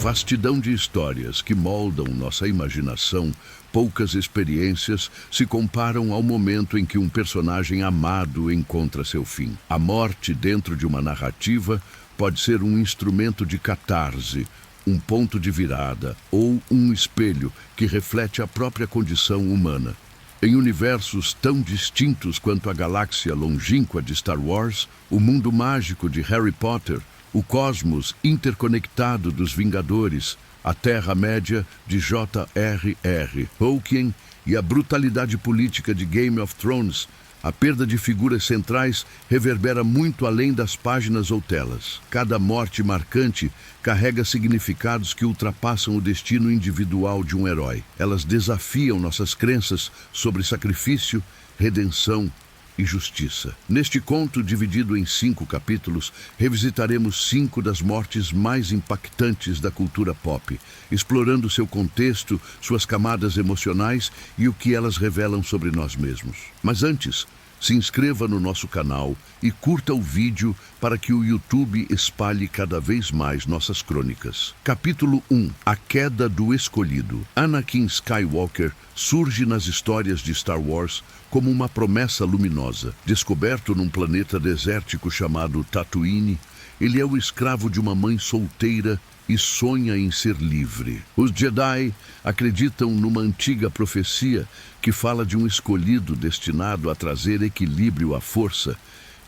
vastidão de histórias que moldam nossa imaginação, poucas experiências se comparam ao momento em que um personagem amado encontra seu fim. A morte dentro de uma narrativa pode ser um instrumento de catarse, um ponto de virada ou um espelho que reflete a própria condição humana. Em universos tão distintos quanto a galáxia longínqua de Star Wars, o mundo mágico de Harry Potter, o cosmos interconectado dos Vingadores, a Terra-média de J.R.R. Tolkien e a brutalidade política de Game of Thrones, a perda de figuras centrais reverbera muito além das páginas ou telas. Cada morte marcante carrega significados que ultrapassam o destino individual de um herói. Elas desafiam nossas crenças sobre sacrifício, redenção e justiça. Neste conto, dividido em 5 capítulos, revisitaremos 5 das mortes mais impactantes da cultura pop, explorando seu contexto, suas camadas emocionais e o que elas revelam sobre nós mesmos. Mas antes, se inscreva no nosso canal e curta o vídeo para que o YouTube espalhe cada vez mais nossas crônicas. Capítulo 1. A Queda do Escolhido. Anakin Skywalker surge nas histórias de Star Wars como uma promessa luminosa. Descoberto num planeta desértico chamado Tatooine, ele é o escravo de uma mãe solteira e sonha em ser livre. Os Jedi acreditam numa antiga profecia que fala de um escolhido destinado a trazer equilíbrio à força,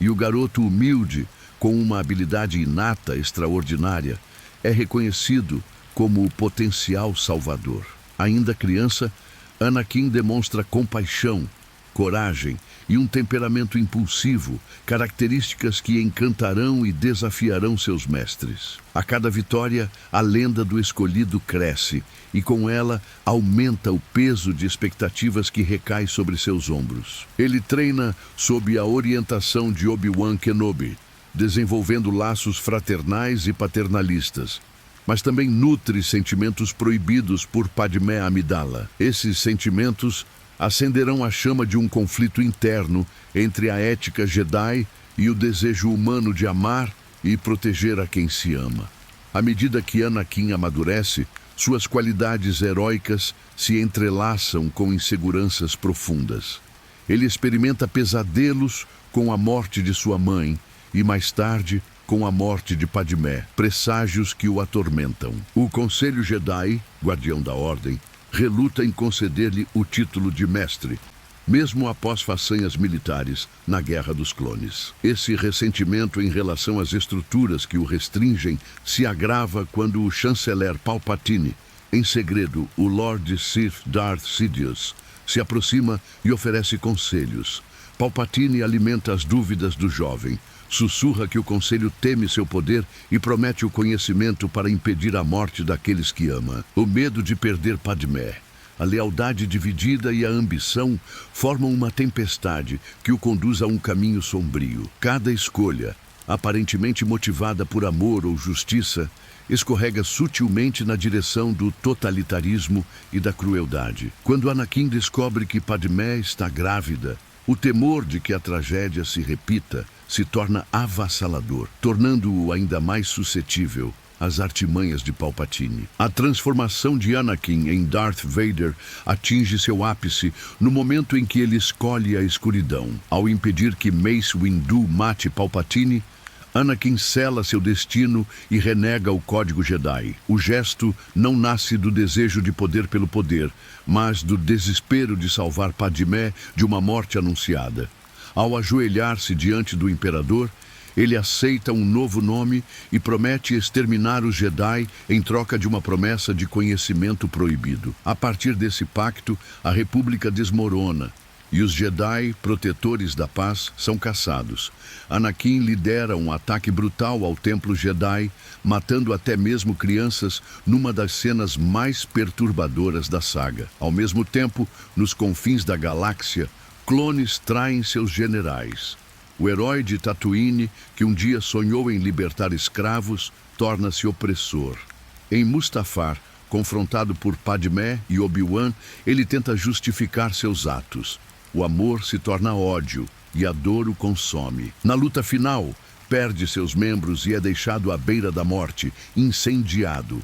e o garoto humilde, com uma habilidade inata extraordinária, é reconhecido como o potencial salvador. Ainda criança, Anakin demonstra compaixão, coragem e um temperamento impulsivo, características que encantarão e desafiarão seus mestres. A cada vitória, a lenda do escolhido cresce e com ela aumenta o peso de expectativas que recai sobre seus ombros. Ele treina sob a orientação de Obi-Wan Kenobi, desenvolvendo laços fraternais e paternalistas, mas também nutre sentimentos proibidos por Padmé Amidala. Esses sentimentos acenderão a chama de um conflito interno entre a ética Jedi e o desejo humano de amar e proteger a quem se ama. À medida que Anakin amadurece, suas qualidades heróicas se entrelaçam com inseguranças profundas. Ele experimenta pesadelos com a morte de sua mãe e, mais tarde, com a morte de Padmé, presságios que o atormentam. O Conselho Jedi, guardião da Ordem, reluta em conceder-lhe o título de mestre, mesmo após façanhas militares na Guerra dos Clones. Esse ressentimento em relação às estruturas que o restringem se agrava quando o chanceler Palpatine, em segredo o Lord Sith Darth Sidious, se aproxima e oferece conselhos. Palpatine alimenta as dúvidas do jovem, sussurra que o conselho teme seu poder e promete o conhecimento para impedir a morte daqueles que ama. O medo de perder Padmé, a lealdade dividida e a ambição formam uma tempestade que o conduz a um caminho sombrio. Cada escolha, aparentemente motivada por amor ou justiça, escorrega sutilmente na direção do totalitarismo e da crueldade. Quando Anakin descobre que Padmé está grávida, o temor de que a tragédia se repita se torna avassalador, tornando-o ainda mais suscetível às artimanhas de Palpatine. A transformação de Anakin em Darth Vader atinge seu ápice no momento em que ele escolhe a escuridão. Ao impedir que Mace Windu mate Palpatine, Anakin sela seu destino e renega o código Jedi. O gesto não nasce do desejo de poder pelo poder, mas do desespero de salvar Padmé de uma morte anunciada. Ao ajoelhar-se diante do Imperador, ele aceita um novo nome e promete exterminar os Jedi em troca de uma promessa de conhecimento proibido. A partir desse pacto, a República desmorona e os Jedi, protetores da paz, são caçados. Anakin lidera um ataque brutal ao Templo Jedi, matando até mesmo crianças numa das cenas mais perturbadoras da saga. Ao mesmo tempo, nos confins da galáxia, clones traem seus generais. O herói de Tatooine, que um dia sonhou em libertar escravos, torna-se opressor. Em Mustafar, confrontado por Padmé e Obi-Wan, ele tenta justificar seus atos. O amor se torna ódio e a dor o consome. Na luta final, perde seus membros e é deixado à beira da morte, incendiado.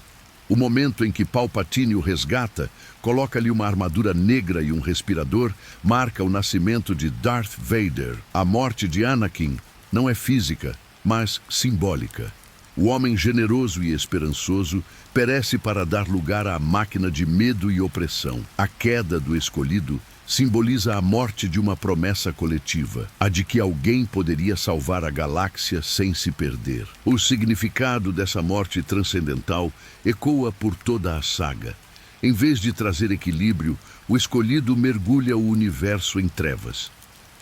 O momento em que Palpatine o resgata, coloca-lhe uma armadura negra e um respirador, marca o nascimento de Darth Vader. A morte de Anakin não é física, mas simbólica. O homem generoso e esperançoso perece para dar lugar à máquina de medo e opressão. A queda do escolhido simboliza a morte de uma promessa coletiva, a de que alguém poderia salvar a galáxia sem se perder. O significado dessa morte transcendental ecoa por toda a saga. Em vez de trazer equilíbrio, o escolhido mergulha o universo em trevas.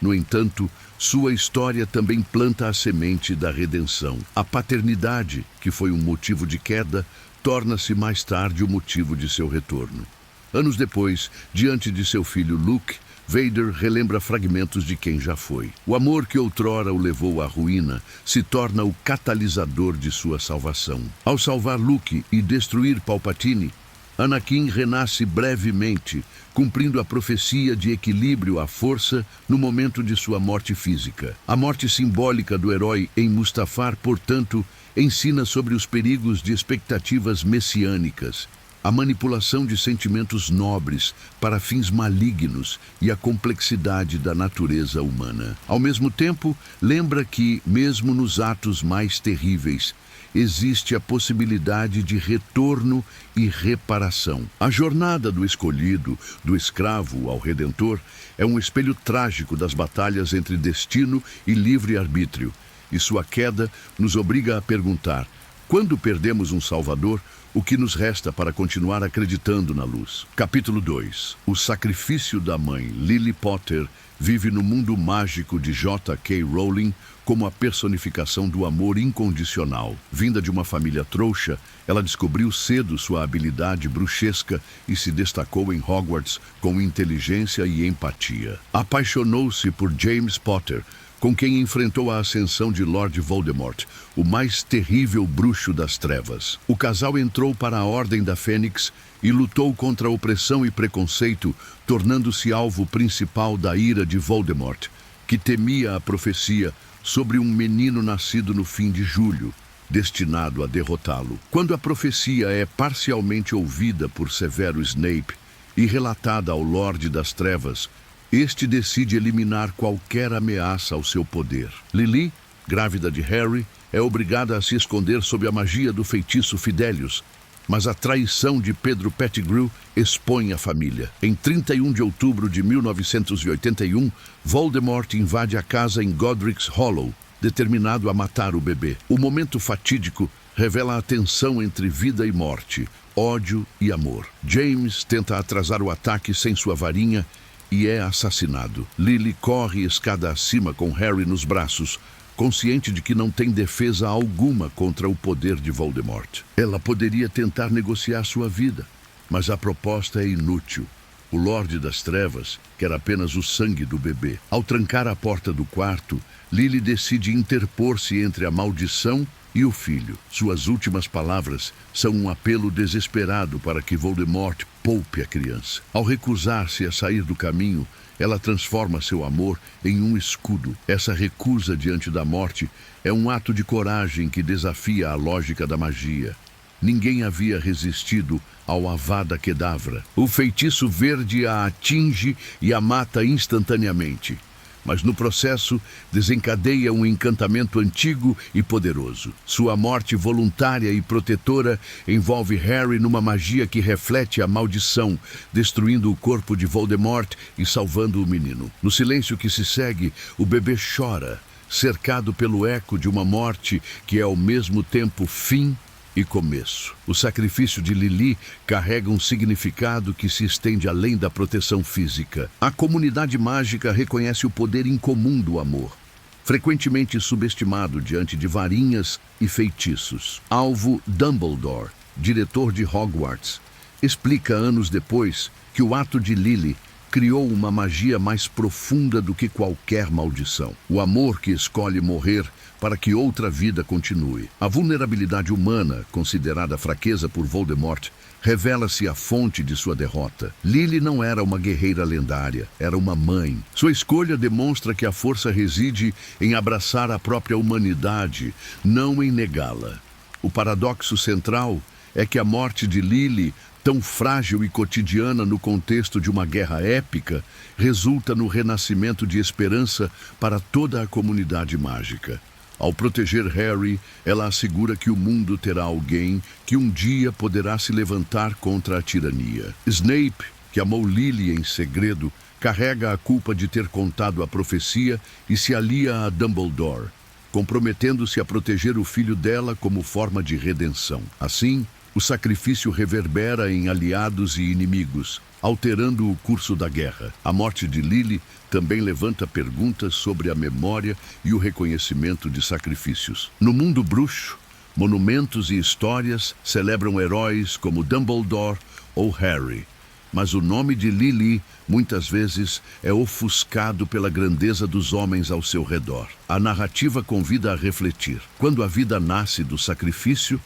No entanto, sua história também planta a semente da redenção. A paternidade, que foi um motivo de queda, torna-se mais tarde o motivo de seu retorno. Anos depois, diante de seu filho Luke, Vader relembra fragmentos de quem já foi. O amor que outrora o levou à ruína se torna o catalisador de sua salvação. Ao salvar Luke e destruir Palpatine, Anakin renasce brevemente, cumprindo a profecia de equilíbrio à força no momento de sua morte física. A morte simbólica do herói em Mustafar, portanto, ensina sobre os perigos de expectativas messiânicas, a manipulação de sentimentos nobres para fins malignos e a complexidade da natureza humana. Ao mesmo tempo, lembra que, mesmo nos atos mais terríveis, existe a possibilidade de retorno e reparação. A jornada do escolhido, do escravo ao redentor, é um espelho trágico das batalhas entre destino e livre-arbítrio, e sua queda nos obriga a perguntar: quando perdemos um Salvador, o que nos resta para continuar acreditando na luz? Capítulo 2. O sacrifício da mãe. Lily Potter vive no mundo mágico de J.K. Rowling como a personificação do amor incondicional. Vinda de uma família trouxa, ela descobriu cedo sua habilidade bruxesca e se destacou em Hogwarts com inteligência e empatia. Apaixonou-se por James Potter, com quem enfrentou a ascensão de Lord Voldemort, o mais terrível bruxo das trevas. O casal entrou para a Ordem da Fênix e lutou contra a opressão e preconceito, tornando-se alvo principal da ira de Voldemort, que temia a profecia sobre um menino nascido no fim de julho, destinado a derrotá-lo. Quando a profecia é parcialmente ouvida por Severo Snape e relatada ao Lorde das Trevas, este decide eliminar qualquer ameaça ao seu poder. Lily, grávida de Harry, é obrigada a se esconder sob a magia do feitiço Fidelius, mas a traição de Pedro Pettigrew expõe a família. Em 31 de outubro de 1981, Voldemort invade a casa em Godric's Hollow, determinado a matar o bebê. O momento fatídico revela a tensão entre vida e morte, ódio e amor. James tenta atrasar o ataque sem sua varinha e é assassinado. Lily corre escada acima com Harry nos braços, consciente de que não tem defesa alguma contra o poder de Voldemort. Ela poderia tentar negociar sua vida, mas a proposta é inútil. O Lorde das Trevas quer apenas o sangue do bebê. Ao trancar a porta do quarto, Lily decide interpor-se entre a maldição e o filho. Suas últimas palavras são um apelo desesperado para que Voldemort poupe a criança. Ao recusar-se a sair do caminho, ela transforma seu amor em um escudo. Essa recusa diante da morte é um ato de coragem que desafia a lógica da magia. Ninguém havia resistido ao Avada Kedavra. O feitiço verde a atinge e a mata instantaneamente, mas no processo desencadeia um encantamento antigo e poderoso. Sua morte voluntária e protetora envolve Harry numa magia que reflete a maldição, destruindo o corpo de Voldemort e salvando o menino. No silêncio que se segue, o bebê chora, cercado pelo eco de uma morte que é ao mesmo tempo fim e começo. O sacrifício de Lily carrega um significado que se estende além da proteção física. A comunidade mágica reconhece o poder incomum do amor, frequentemente subestimado diante de varinhas e feitiços. Alvo Dumbledore, diretor de Hogwarts, explica anos depois que o ato de Lily criou uma magia mais profunda do que qualquer maldição. O amor que escolhe morrer para que outra vida continue. A vulnerabilidade humana, considerada fraqueza por Voldemort, revela-se a fonte de sua derrota. Lily não era uma guerreira lendária, era uma mãe. Sua escolha demonstra que a força reside em abraçar a própria humanidade, não em negá-la. O paradoxo central é que a morte de Lily, tão frágil e cotidiana no contexto de uma guerra épica, resulta no renascimento de esperança para toda a comunidade mágica. Ao proteger Harry, ela assegura que o mundo terá alguém que um dia poderá se levantar contra a tirania. Snape, que amou Lily em segredo, carrega a culpa de ter contado a profecia e se alia a Dumbledore, comprometendo-se a proteger o filho dela como forma de redenção. Assim, o sacrifício reverbera em aliados e inimigos, alterando o curso da guerra. A morte de Lily também levanta perguntas sobre a memória e o reconhecimento de sacrifícios. No mundo bruxo, monumentos e histórias celebram heróis como Dumbledore ou Harry, mas o nome de Lily muitas vezes é ofuscado pela grandeza dos homens ao seu redor. A narrativa convida a refletir. Quando a vida nasce do sacrifício,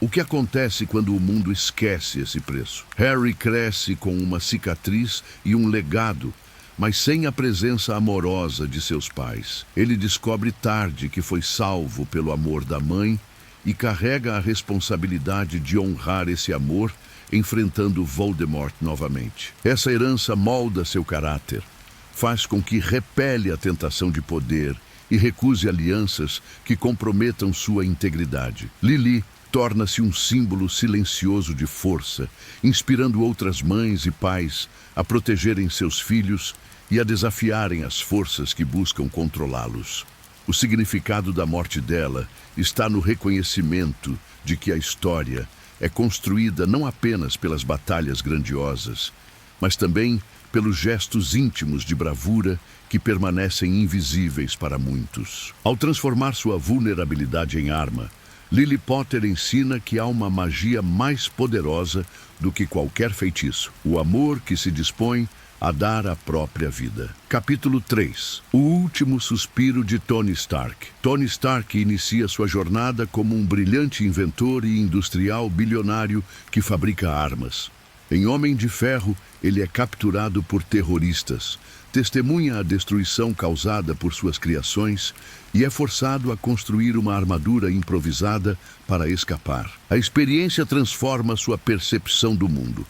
o que acontece quando o mundo esquece esse preço? Harry cresce com uma cicatriz e um legado, mas sem a presença amorosa de seus pais. Ele descobre tarde que foi salvo pelo amor da mãe e carrega a responsabilidade de honrar esse amor, enfrentando Voldemort novamente. Essa herança molda seu caráter, faz com que repele a tentação de poder e recuse alianças que comprometam sua integridade. Lily torna-se um símbolo silencioso de força, inspirando outras mães e pais a protegerem seus filhos e a desafiarem as forças que buscam controlá-los. O significado da morte dela está no reconhecimento de que a história é construída não apenas pelas batalhas grandiosas, mas também pelos gestos íntimos de bravura que permanecem invisíveis para muitos. Ao transformar sua vulnerabilidade em arma, Lily Potter ensina que há uma magia mais poderosa do que qualquer feitiço: o amor que se dispõe a dar a própria vida. Capítulo 3. O último suspiro de Tony Stark. Tony Stark inicia sua jornada como um brilhante inventor e industrial bilionário que fabrica armas. Em Homem de Ferro, ele é capturado por terroristas, testemunha a destruição causada por suas criações e é forçado a construir uma armadura improvisada para escapar. A experiência transforma sua percepção do mundo.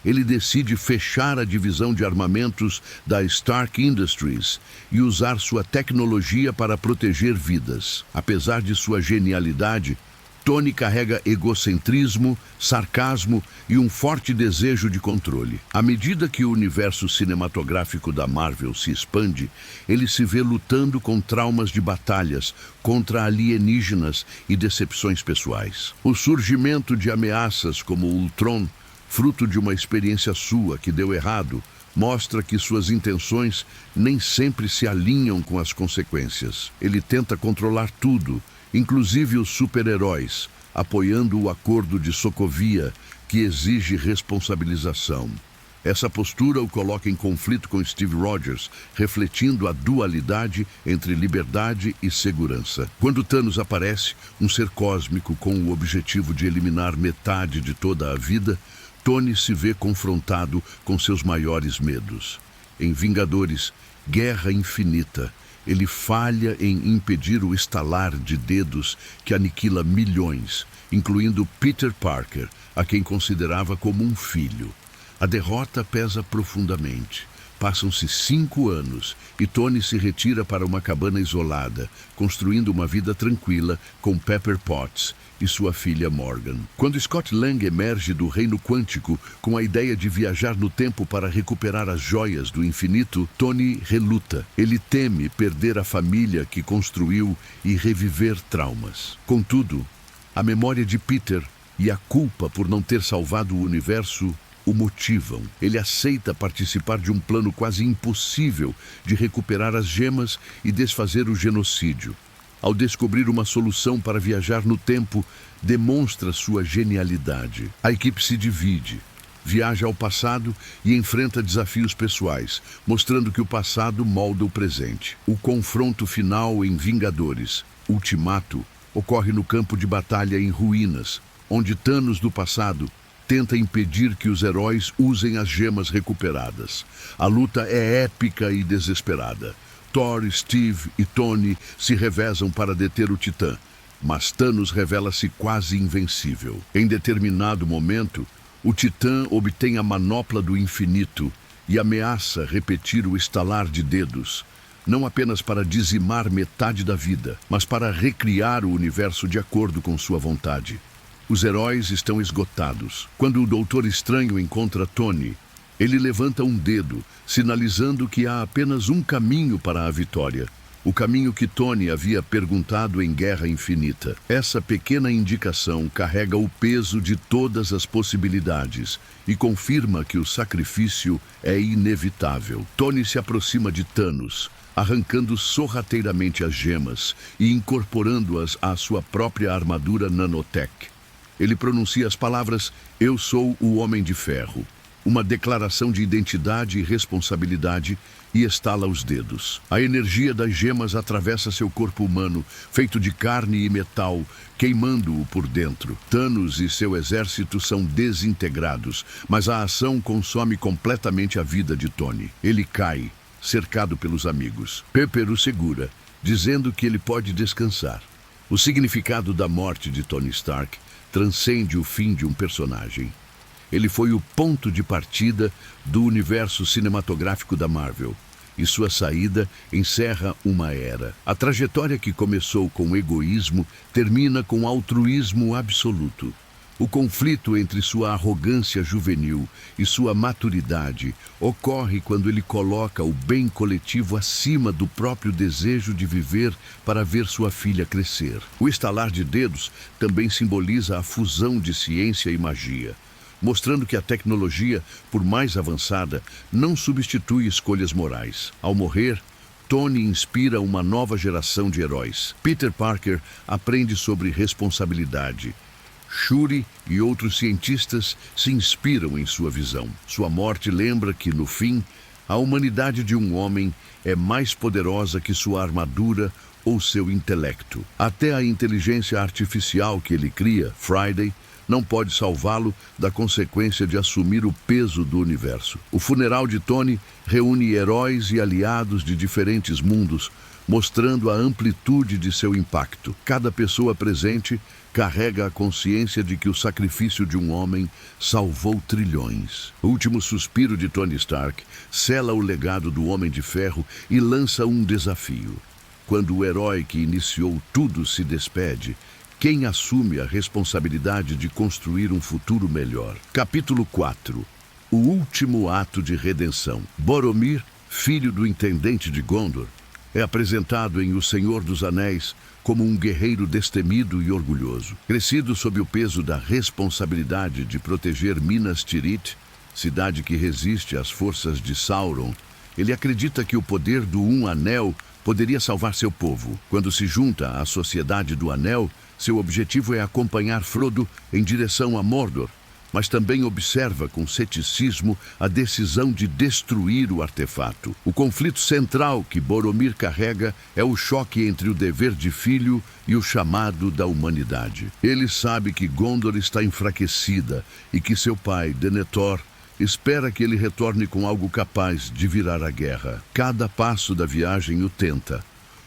Ele decide fechar a divisão de armamentos da Stark Industries e usar sua tecnologia para proteger vidas. Apesar de sua genialidade, Tony carrega egocentrismo, sarcasmo e um forte desejo de controle. À medida que o universo cinematográfico da Marvel se expande, ele se vê lutando com traumas de batalhas contra alienígenas e decepções pessoais. O surgimento de ameaças como Ultron, fruto de uma experiência sua que deu errado, mostra que suas intenções nem sempre se alinham com as consequências. Ele tenta controlar tudo, inclusive os super-heróis, apoiando o acordo de Sokovia, que exige responsabilização. Essa postura o coloca em conflito com Steve Rogers, refletindo a dualidade entre liberdade e segurança. Quando Thanos aparece, um ser cósmico com o objetivo de eliminar metade de toda a vida, Tony se vê confrontado com seus maiores medos. Em Vingadores, Guerra Infinita, ele falha em impedir o estalar de dedos que aniquila milhões, incluindo Peter Parker, a quem considerava como um filho. A derrota pesa profundamente. Passam-se 5 anos e Tony se retira para uma cabana isolada, construindo uma vida tranquila com Pepper Potts e sua filha Morgan. Quando Scott Lang emerge do reino quântico com a ideia de viajar no tempo para recuperar as joias do infinito, Tony reluta. Ele teme perder a família que construiu e reviver traumas. Contudo, a memória de Peter e a culpa por não ter salvado o universo o motivam. Ele aceita participar de um plano quase impossível de recuperar as gemas e desfazer o genocídio. Ao descobrir uma solução para viajar no tempo, demonstra sua genialidade. A equipe se divide, viaja ao passado e enfrenta desafios pessoais, mostrando que o passado molda o presente. O confronto final em Vingadores, Ultimato, ocorre no campo de batalha em ruínas, onde Thanos do passado tenta impedir que os heróis usem as gemas recuperadas. A luta é épica e desesperada. Thor, Steve e Tony se revezam para deter o Titã, mas Thanos revela-se quase invencível. Em determinado momento, o Titã obtém a manopla do infinito e ameaça repetir o estalar de dedos, não apenas para dizimar metade da vida, mas para recriar o universo de acordo com sua vontade. Os heróis estão esgotados. Quando o Doutor Estranho encontra Tony, ele levanta um dedo, sinalizando que há apenas um caminho para a vitória. O caminho que Tony havia perguntado em Guerra Infinita. Essa pequena indicação carrega o peso de todas as possibilidades e confirma que o sacrifício é inevitável. Tony se aproxima de Thanos, arrancando sorrateiramente as gemas e incorporando-as à sua própria armadura nanotech. Ele pronuncia as palavras "Eu sou o Homem de Ferro", uma declaração de identidade e responsabilidade, e estala os dedos. A energia das gemas atravessa seu corpo humano, feito de carne e metal, queimando-o por dentro. Thanos e seu exército são desintegrados, mas a ação consome completamente a vida de Tony. Ele cai, cercado pelos amigos. Pepper o segura, dizendo que ele pode descansar. O significado da morte de Tony Stark transcende o fim de um personagem. Ele foi o ponto de partida do universo cinematográfico da Marvel, e sua saída encerra uma era. A trajetória que começou com egoísmo termina com altruísmo absoluto. O conflito entre sua arrogância juvenil e sua maturidade ocorre quando ele coloca o bem coletivo acima do próprio desejo de viver para ver sua filha crescer. O estalar de dedos também simboliza a fusão de ciência e magia, mostrando que a tecnologia, por mais avançada, não substitui escolhas morais. Ao morrer, Tony inspira uma nova geração de heróis. Peter Parker aprende sobre responsabilidade. Shuri e outros cientistas se inspiram em sua visão. Sua morte lembra que, no fim, a humanidade de um homem é mais poderosa que sua armadura ou seu intelecto. Até a inteligência artificial que ele cria, Friday, não pode salvá-lo da consequência de assumir o peso do universo. O funeral de Tony reúne heróis e aliados de diferentes mundos, mostrando a amplitude de seu impacto. Cada pessoa presente carrega a consciência de que o sacrifício de um homem salvou trilhões. O último suspiro de Tony Stark sela o legado do Homem de Ferro e lança um desafio. Quando o herói que iniciou tudo se despede, quem assume a responsabilidade de construir um futuro melhor? Capítulo 4. O último ato de redenção. Boromir, filho do intendente de Gondor, é apresentado em O Senhor dos Anéis como um guerreiro destemido e orgulhoso. Crescido sob o peso da responsabilidade de proteger Minas Tirith, cidade que resiste às forças de Sauron, ele acredita que o poder do Um Anel poderia salvar seu povo. Quando se junta à Sociedade do Anel, seu objetivo é acompanhar Frodo em direção a Mordor, mas também observa com ceticismo a decisão de destruir o artefato. O conflito central que Boromir carrega é o choque entre o dever de filho e o chamado da humanidade. Ele sabe que Gondor está enfraquecida e que seu pai, Denethor, espera que ele retorne com algo capaz de virar a guerra. Cada passo da viagem o tenta.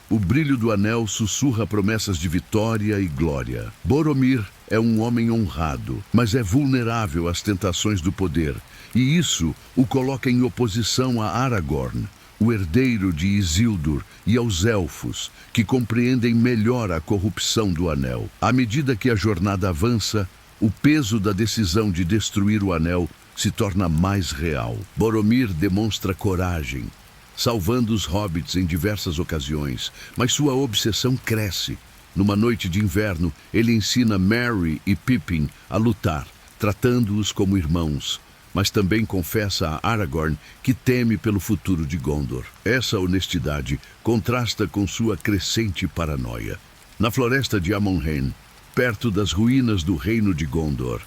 O brilho do anel sussurra promessas de vitória e glória. Boromir é um homem honrado, mas é vulnerável às tentações do poder, e isso o coloca em oposição a Aragorn, o herdeiro de Isildur, e aos elfos, que compreendem melhor a corrupção do anel. À medida que a jornada avança, o peso da decisão de destruir o anel se torna mais real. Boromir demonstra coragem, salvando os hobbits em diversas ocasiões, mas sua obsessão cresce. Numa noite de inverno, ele ensina Merry e Pippin a lutar, tratando-os como irmãos, mas também confessa a Aragorn que teme pelo futuro de Gondor. Essa honestidade contrasta com sua crescente paranoia. Na floresta de Amon-Hen, perto das ruínas do reino de Gondor,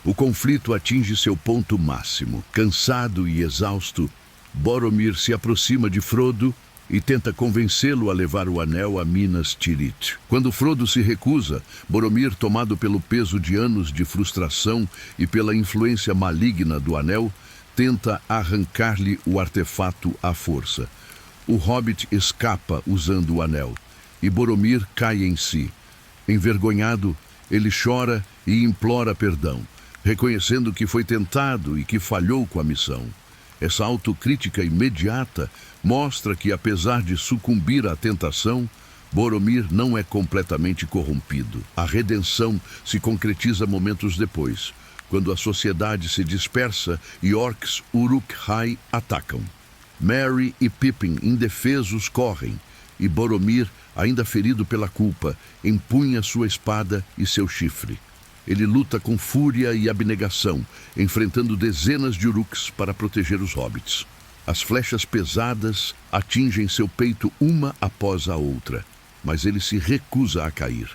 o conflito atinge seu ponto máximo. Cansado e exausto, Boromir se aproxima de Frodo e tenta convencê-lo a levar o anel a Minas Tirith. Quando Frodo se recusa, Boromir, tomado pelo peso de anos de frustração e pela influência maligna do anel, tenta arrancar-lhe o artefato à força. O hobbit escapa usando o anel, e Boromir cai em si, Envergonhado, ele chora e implora perdão, reconhecendo que foi tentado e que falhou com a missão. Essa autocrítica imediata mostra que, apesar de sucumbir à tentação, Boromir não é completamente corrompido. A redenção se concretiza momentos depois, quando a sociedade se dispersa e orcs Uruk-hai atacam. Merry e Pippin, indefesos, correm, e Boromir, ainda ferido pela culpa, empunha sua espada e seu chifre. Ele luta com fúria e abnegação, enfrentando dezenas de Uruks para proteger os hobbits. As flechas pesadas atingem seu peito uma após a outra, mas ele se recusa a cair.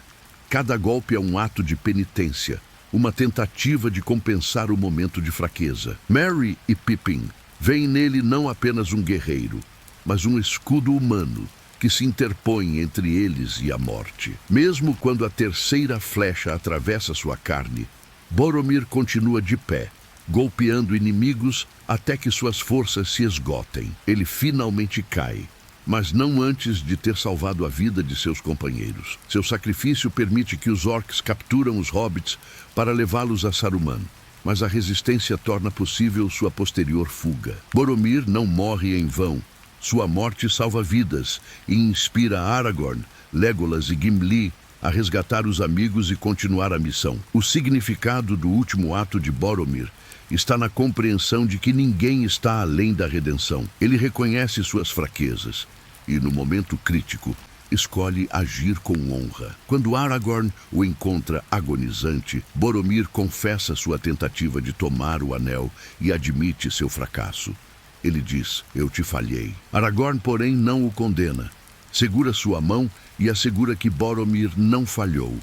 Cada golpe é um ato de penitência, uma tentativa de compensar o momento de fraqueza. Merry e Pippin veem nele não apenas um guerreiro, mas um escudo humano que se interpõe entre eles e a morte. Mesmo quando a terceira flecha atravessa sua carne, Boromir continua de pé, golpeando inimigos até que suas forças se esgotem. Ele finalmente cai, mas não antes de ter salvado a vida de seus companheiros. Seu sacrifício permite que os orcs capturam os hobbits para levá-los a Saruman, mas a resistência torna possível sua posterior fuga. Boromir não morre em vão. Sua morte salva vidas e inspira Aragorn, Legolas e Gimli a resgatar os amigos e continuar a missão. O significado do último ato de Boromir está na compreensão de que ninguém está além da redenção. Ele reconhece suas fraquezas e, no momento crítico, escolhe agir com honra. Quando Aragorn o encontra agonizante, Boromir confessa sua tentativa de tomar o anel e admite seu fracasso. Ele diz: "Eu te falhei." Aragorn, porém, não o condena. Segura sua mão e assegura que Boromir não falhou.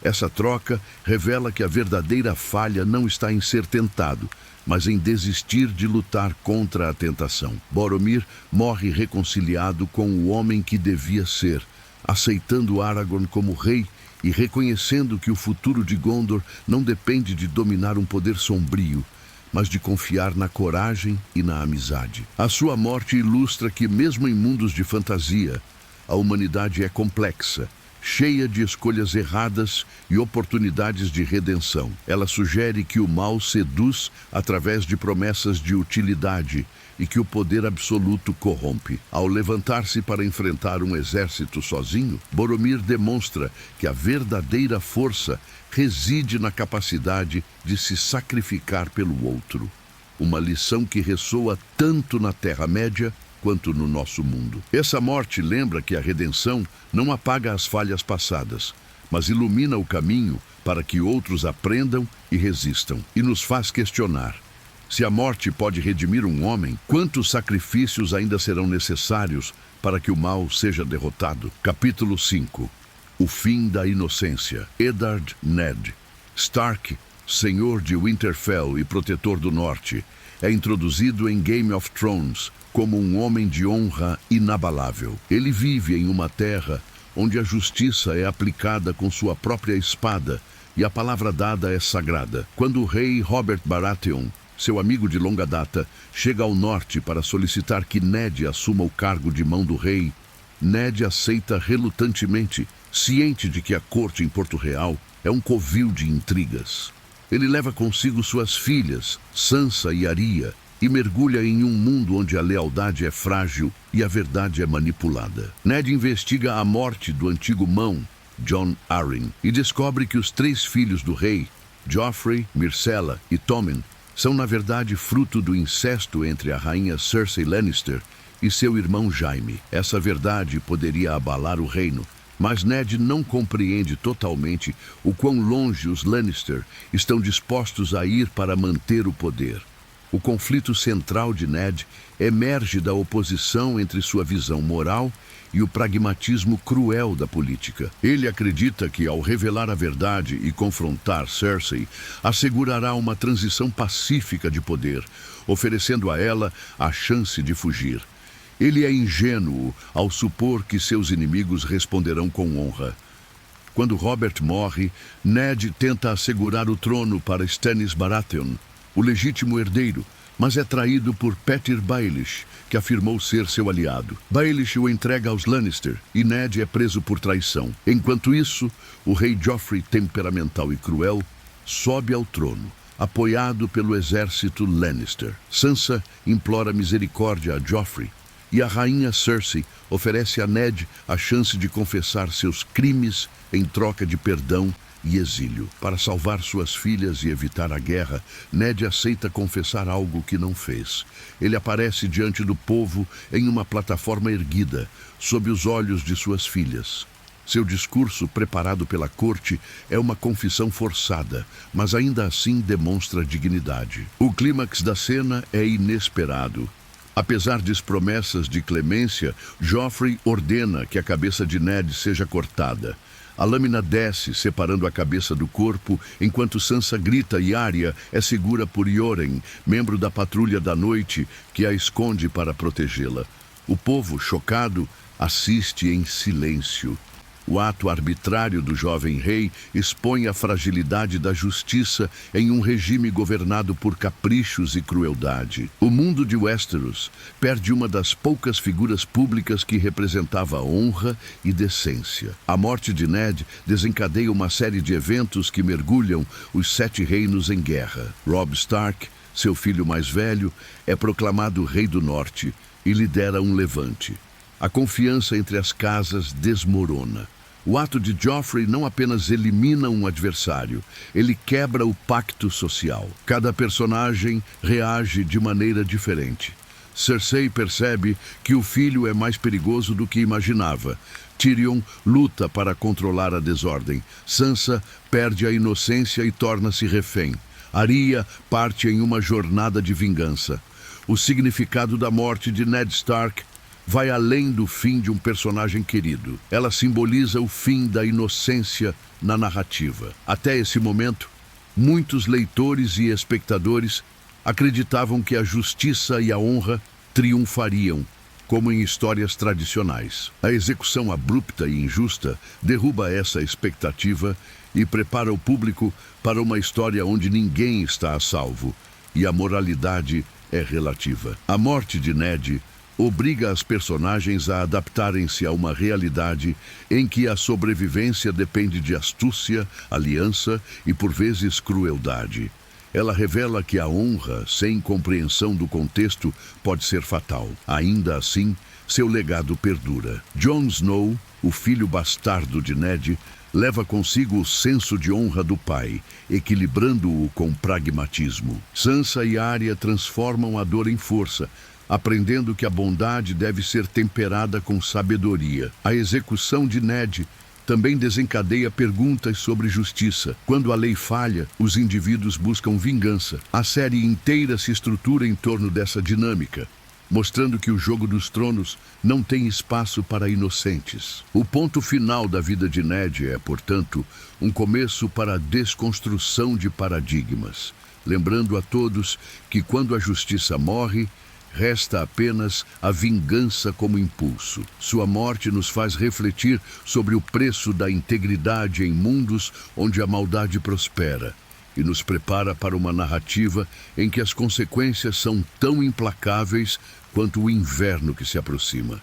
Essa troca revela que a verdadeira falha não está em ser tentado, mas em desistir de lutar contra a tentação. Boromir morre reconciliado com o homem que devia ser, aceitando Aragorn como rei e reconhecendo que o futuro de Gondor não depende de dominar um poder sombrio, mas de confiar na coragem e na amizade. A sua morte ilustra que, mesmo em mundos de fantasia, a humanidade é complexa, cheia de escolhas erradas e oportunidades de redenção. Ela sugere que o mal seduz através de promessas de utilidade e que o poder absoluto corrompe. Ao levantar-se para enfrentar um exército sozinho, Boromir demonstra que a verdadeira força reside na capacidade de se sacrificar pelo outro. Uma lição que ressoa tanto na Terra-média quanto no nosso mundo. Essa morte lembra que a redenção não apaga as falhas passadas, mas ilumina o caminho para que outros aprendam e resistam. E nos faz questionar: se a morte pode redimir um homem, quantos sacrifícios ainda serão necessários para que o mal seja derrotado? Capítulo 5. O fim da inocência. Eddard Ned Stark, senhor de Winterfell e protetor do norte, é introduzido em Game of Thrones como um homem de honra inabalável. Ele vive em uma terra onde a justiça é aplicada com sua própria espada e a palavra dada é sagrada. Quando o rei Robert Baratheon, seu amigo de longa data, chega ao norte para solicitar que Ned assuma o cargo de mão do rei, Ned aceita relutantemente, ciente de que a corte em Porto Real é um covil de intrigas. Ele leva consigo suas filhas, Sansa e Arya, e mergulha em um mundo onde a lealdade é frágil e a verdade é manipulada. Ned investiga a morte do antigo mão, Jon Arryn, e descobre que os 3 filhos do rei, Joffrey, Myrcella e Tommen, são na verdade fruto do incesto entre a rainha Cersei Lannister e seu irmão Jaime. Essa verdade poderia abalar o reino, mas Ned não compreende totalmente o quão longe os Lannister estão dispostos a ir para manter o poder. O conflito central de Ned emerge da oposição entre sua visão moral e o pragmatismo cruel da política. Ele acredita que, ao revelar a verdade e confrontar Cersei, assegurará uma transição pacífica de poder, oferecendo a ela a chance de fugir. Ele é ingênuo ao supor que seus inimigos responderão com honra. Quando Robert morre, Ned tenta assegurar o trono para Stannis Baratheon, o legítimo herdeiro, mas é traído por Petyr Baelish, que afirmou ser seu aliado. Baelish o entrega aos Lannister e Ned é preso por traição. Enquanto isso, o rei Joffrey, temperamental e cruel, sobe ao trono, apoiado pelo exército Lannister. Sansa implora misericórdia a Joffrey e a rainha Cersei oferece a Ned a chance de confessar seus crimes em troca de perdão e exílio. Para salvar suas filhas e evitar a guerra, Ned aceita confessar algo que não fez. Ele aparece diante do povo em uma plataforma erguida, sob os olhos de suas filhas. Seu discurso, preparado pela corte, é uma confissão forçada, mas ainda assim demonstra dignidade. O clímax da cena é inesperado. Apesar de promessas de clemência, Joffrey ordena que a cabeça de Ned seja cortada. A lâmina desce, separando a cabeça do corpo, enquanto Sansa grita e Arya é segura por Yoren, membro da Patrulha da Noite, que a esconde para protegê-la. O povo, chocado, assiste em silêncio. O ato arbitrário do jovem rei expõe a fragilidade da justiça em um regime governado por caprichos e crueldade. O mundo de Westeros perde uma das poucas figuras públicas que representava honra e decência. A morte de Ned desencadeia uma série de eventos que mergulham os Sete Reinos em guerra. Robb Stark, seu filho mais velho, é proclamado Rei do Norte e lidera um levante. A confiança entre as casas desmorona. O ato de Joffrey não apenas elimina um adversário, ele quebra o pacto social. Cada personagem reage de maneira diferente. Cersei percebe que o filho é mais perigoso do que imaginava. Tyrion luta para controlar a desordem. Sansa perde a inocência e torna-se refém. Arya parte em uma jornada de vingança. O significado da morte de Ned Stark vai além do fim de um personagem querido. Ela simboliza o fim da inocência na narrativa. Até esse momento, muitos leitores e espectadores acreditavam que a justiça e a honra triunfariam, como em histórias tradicionais. A execução abrupta e injusta derruba essa expectativa e prepara o público para uma história onde ninguém está a salvo e a moralidade é relativa. A morte de Ned obriga as personagens a adaptarem-se a uma realidade em que a sobrevivência depende de astúcia, aliança e, por vezes, crueldade. Ela revela que a honra, sem compreensão do contexto, pode ser fatal. Ainda assim, seu legado perdura. Jon Snow, o filho bastardo de Ned, leva consigo o senso de honra do pai, equilibrando-o com pragmatismo. Sansa e Arya transformam a dor em força, aprendendo que a bondade deve ser temperada com sabedoria. A execução de Ned também desencadeia perguntas sobre justiça. Quando a lei falha, os indivíduos buscam vingança. A série inteira se estrutura em torno dessa dinâmica, mostrando que o Jogo dos Tronos não tem espaço para inocentes. O ponto final da vida de Ned é, portanto, um começo para a desconstrução de paradigmas, lembrando a todos que quando a justiça morre, resta apenas a vingança como impulso. Sua morte nos faz refletir sobre o preço da integridade em mundos onde a maldade prospera e nos prepara para uma narrativa em que as consequências são tão implacáveis quanto o inverno que se aproxima.